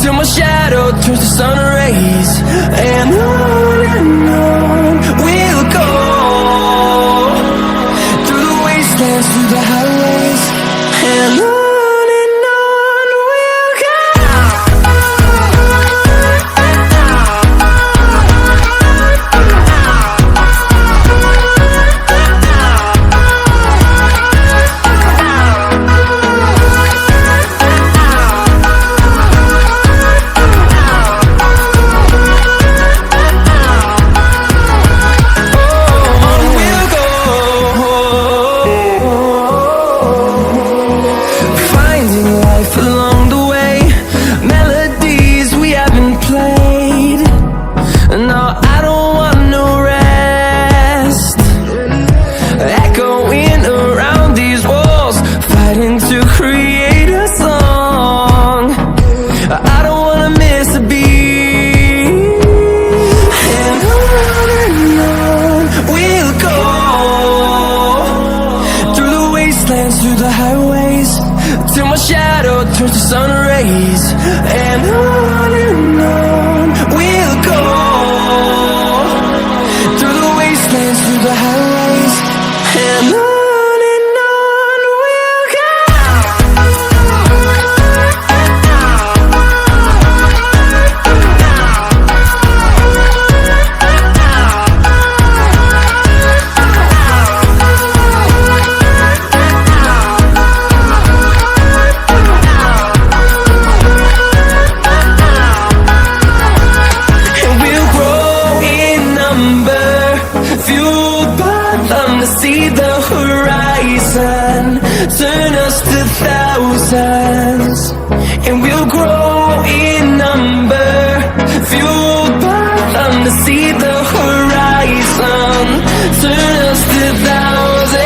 till my shadow turns to sun rays. And on we'll go, through the wastelands, through the highways, and on. Through the highways, till my shadow turns to sun rays. And on we'll go, through the wastelands, through the highways, and on. See the horizon, turn us to thousands, and we'll grow in number, fueled by them. To see the horizon, turn us to thousands,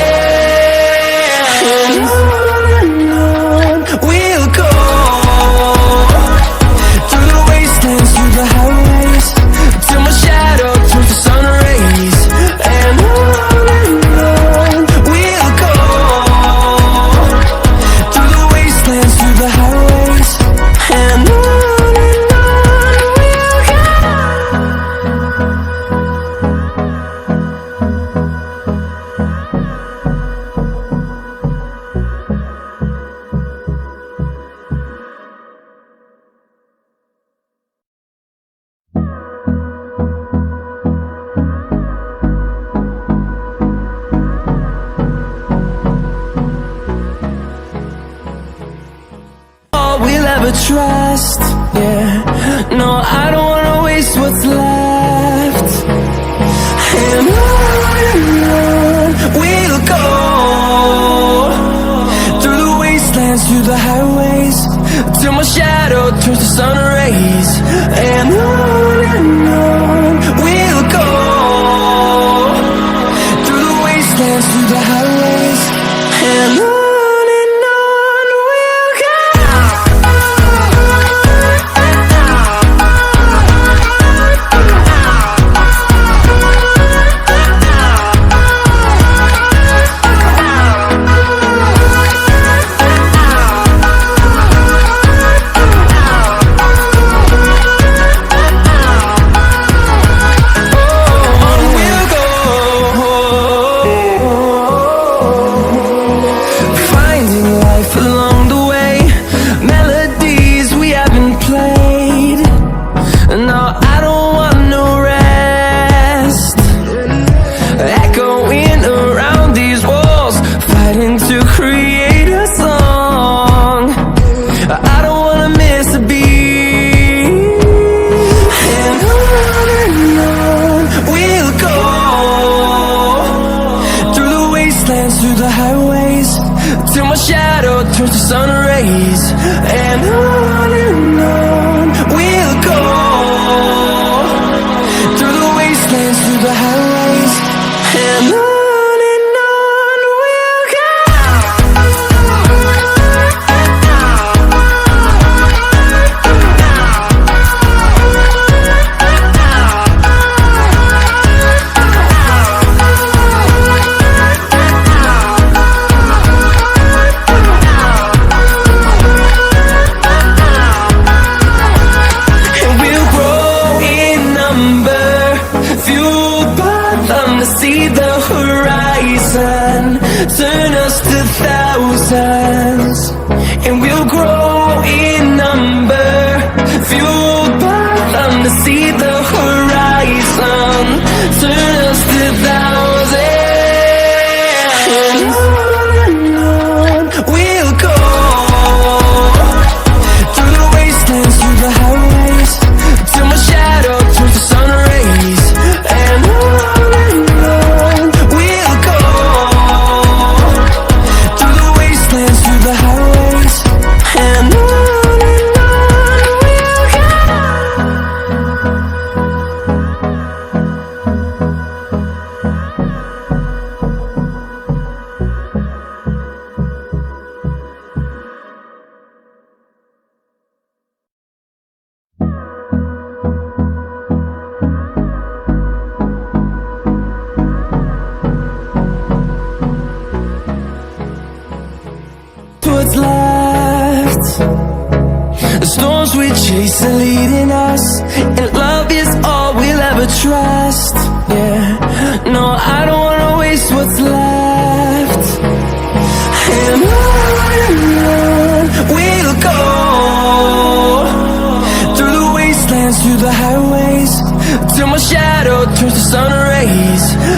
and on we'll go, through the wastelands, through the highways, till my shadow turns to sun rays. And on trust, yeah. No, I don't wanna waste what's left. And on we'll go, through the wastelands, through the highways, till my shadow turns to sun rays. And on we'll go, through the wastelands, through the highways, and on. Through the highways, till my shadow turns to sun rays. And on we'll go, through the wastelands, through the highways, and on. chasing, leading us, and love is all we'll ever trust. Yeah, no, I don't wanna waste what's left. And on we'll go, through the wastelands, through the highways, till my shadow turns to sun rays.